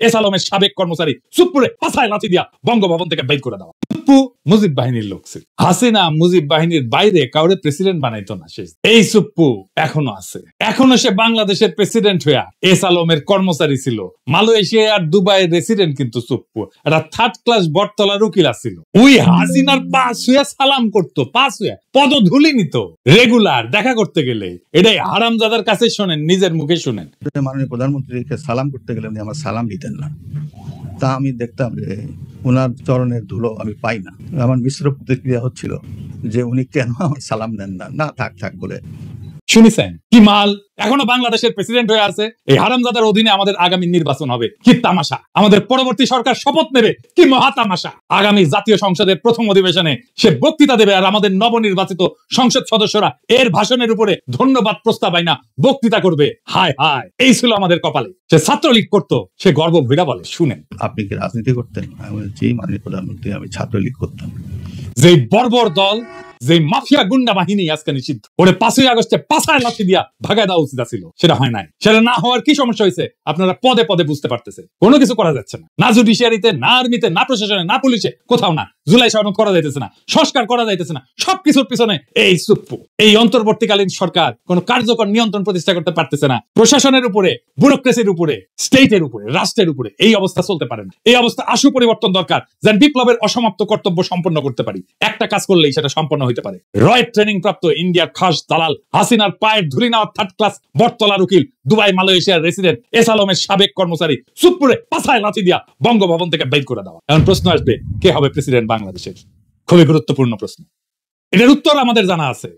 S আলমের সাবেক কর্মচারী সুপ্পুরে পাছায় লাথি দিয়া বঙ্গভবন থেকে বের করে দেওয়া। সুপ্পু মুজিব বাহিনীর লোক ছিল। হাসিনা মুজিব বাহিনীর বাইরে কাউরে প্রেসিডেন্ট বানাইতো না। এই সুপ্পু এখনো আছে, এখনো সে বাংলাদেশের প্রেসিডেন্ট হইয়া এস আলমের কর্মচারী ছিল। মালয়েশিয়া আর দুবাইয়ের রেসিডেন্ট কিন্তু সুপ্পু একটা থার্ড ক্লাস বটতলার উকিল ছিল। ওই হাসিনার পাশ হইয়া সালাম করতো, পাশ হইয়া পদধূলি নিত রেগুলার দেখা করতে গেলে। এটাই হারামজাদার কাছে শোনেন, নিজের মুখে শুনেন। মাননীয় প্রধানমন্ত্রীকে সালাম করতে গেলে উনি আমার সালাম দিতেন না। তা আমি দেখতাম যে ওনার চরণের ধুলো আমি পাই না। আমার মিশ্র প্রতিক্রিয়া হচ্ছিল যে উনি কেন আমার সালাম দেন না। না থাক থাক বলে শুনেছেন কি মাল এখনো বাংলাদেশের প্রেসিডেন্ট হয়ে আছে। এই হারামজাদার অধীনে আমাদের আগামী নির্বাচন হবে, কি তামাশা। আমাদের পরবর্তী সরকার শপথ নেবে, কি মহা তামাশা। আগামী জাতীয় সংসদের প্রথম অধিবেশনে সে বক্তৃতা দেবে, আর আমাদের নবনির্বাচিত সংসদ সদস্যরা এর ভাষণের উপরে ধন্যবাদ প্রস্তাব আইনা বক্তৃতা করবে। হায় হায়, এই ছিল আমাদের কপালে। সে ছাত্রলীগ করতো, সে গর্ব ভীরা বলে। শুনেন, আপনি কি রাজনীতি করতেন? আমি বলছি মাননীয় প্রধানমন্ত্রী, আমি ছাত্রলীগ করতাম। যে বর্বর দল, যে মাফিয়া গুন্ডা বাহিনী আজকে নিষিদ্ধ, ওরে 5ই আগস্টে পাছায় লাথি দিয়া ভাগায় দেওয়া উচিত ছিল। সেটা হয় নাই। সেটা না হওয়ার কি সমস্যা হয়েছে আপনারা পদে পদে বুঝতে পারতেছে। কোনো কিছু করা যাচ্ছে না, না জুডিশিয়ারিতে, না আর্মিতে, না প্রশাসনে, না পুলিশে, কোথাও না। জুলাই সনদ করা যাইতেছে না, সংস্কার করা যাইতেছে না। সবকিছুর পিছনে এই সুপ্পু। এই অন্তর্বর্তীকালীন সরকার কোনো কার্যকর নিয়ন্ত্রণ প্রতিষ্ঠা করতে পারতেছে না। প্রশাসনের উপরে, ব্যুরোক্রেসির উপরে, স্টেটের উপরে, রাষ্ট্রের উপরে এই অবস্থা চলতে পারে না। এই অবস্থা আশু পরিবর্তন দরকার, যেন বিপ্লবের অসমাপ্ত কর্তব্য সম্পন্ন করতে পারি। একটা কাজ করলেই সেটা সম্পন্ন হইতে পারে। রয়ের ট্রেনিং প্রাপ্ত ইন্ডিয়ার খাস দালাল হাসিনার পায়ের ধুলি নেওয়া থার্ড ক্লাস বটতলার উকিল, দুবাই মালয়েশিয়ার রেসিডেন্ট এস আলমের সাবেক কর্মচারী সুপ্পুরে পাছায় লাথি দিয়া বঙ্গভবন থেকে বের করে দেওয়া। এখন প্রশ্ন আসবে, কে হবে প্রেসিডেন্ট বাংলাদেশের? খুবই গুরুত্বপূর্ণ প্রশ্ন। এটার উত্তর আমাদের জানা আছে।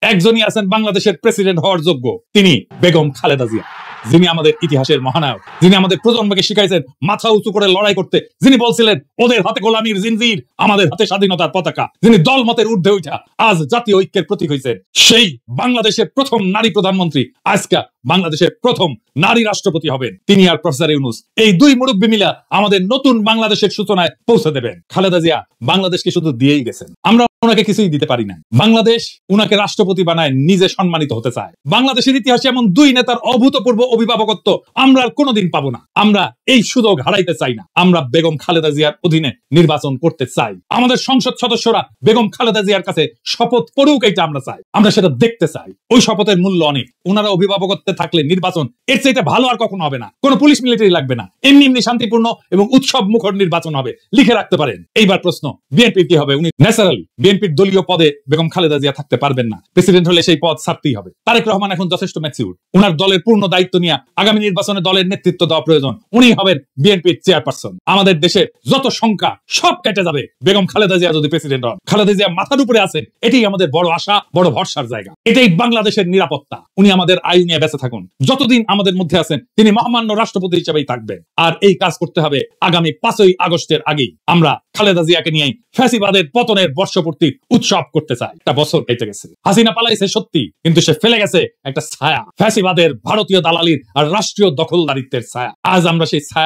একজনই আছেন বাংলাদেশের প্রেসিডেন্ট হওয়ার যোগ্য, তিনি বেগম খালেদা জিয়া, যিনি আমাদের ইতিহাসের মহানায়ক, যিনি আমাদের প্রজন্মকে শিখাইছেন মাথা উঁচু করে লড়াই করতে, যিনি বলছিলেন ওদের হাতে গোলামীর জিনজির, আমাদের হাতে স্বাধীনতার পতাকা, যিনি দলমতের ঊর্ধ্বে উঠা আজ জাতীয় ঐক্যের প্রতীক হয়েছেন। সেই বাংলাদেশের প্রথম নারী প্রধানমন্ত্রী, আজকে বাংলাদেশের প্রথম নারী রাষ্ট্রপতি হবেন তিনি আর প্রফেসর ইউনূস। এই দুই মুরব্বী মিলা আমাদের নতুন বাংলাদেশের সূচনায় পৌঁছে দেবেন। খালেদা জিয়া বাংলাদেশকে শুধু দিয়েই গেছেন, আমরা ওনাকে কিছুই দিতে পারি না। বাংলাদেশ উনাকে রাষ্ট্রপতি বানায় নিজে সম্মানিত হতে চায়। বাংলাদেশের ইতিহাসে এমন দুই নেতার অভূতপূর্ব অভিভাবকত্ব আমরা আর কোনোদিন পাবো না। আমরা এই সুযোগ হারাইতে চাই না। আমরা বেগম খালেদা জিয়ার অধীনে নির্বাচন করতে চাই। আমাদের সংসদ সদস্যরা বেগম খালেদা জিয়ার কাছে শপথ পড়ুক, এটা আমরা চাই। আমরা সেটা দেখতে চাই। ওই শপথের মূল্য অনেক। ওনারা অভিভাবকত্বে থাকলে নির্বাচন এর চাইতে ভালো আর কখনো হবে না। কোনো পুলিশ মিলিটারি লাগবে না, এমনি এমনি শান্তিপূর্ণ এবং উৎসব মুখর নির্বাচন হবে। লিখে রাখতে পারেন। এইবার প্রশ্ন, বিএনপির কি হবে? উনি ন্যাচারালি বিএনপির দলীয় পদে বেগম খালেদা জিয়া থাকতে পারবেন না। প্রেসিডেন্ট হলে সেই পদ ছাড়তেই হবে। তারেক রহমান এখন যথেষ্ট ম্যাচিউর। ওনার দলের পূর্ণ দায়িত্ব নিয়ে আগামী নির্বাচনে দলের নেতৃত্ব দেওয়া প্রয়োজন। উনি হবেন বিএনপির চেয়ারপারসন। আমাদের দেশে যত সংখ্যা সব কেটে যাবে বেগম খালেদা জিয়া যদি প্রেসিডেন্ট হন। খালেদা জিয়া মাথার উপরে আছেন, এটাই আমাদের বড় আশা, বড় ভরসার জায়গা। এটাই বাংলাদেশের নিরাপত্তা। উনি আমাদের আয়ু নিয়ে বেঁচে থাকুন। যতদিন আমাদের মধ্যে আছেন তিনি মহামান্য রাষ্ট্রপতি হিসেবেই থাকবেন। আর এই কাজ করতে হবে আগামী 5ই আগস্টের আগেই। আমরা খালেদা জিয়াকে নিয়ে ফ্যাসিবাদের পতনের বর্ষপূর্তি উৎসব করতে চাই। একটা বছর কেটে গেছে। হাসিনা পালাইছে সত্যি, কিন্তু সে ফেলে গেছে একটা ছায়া, ফ্যাসিবাদের, ভারতীয় দালালির আর রাষ্ট্রীয় দখলদারিত্বের ছায়া। আজ আমরা সেই ছায়া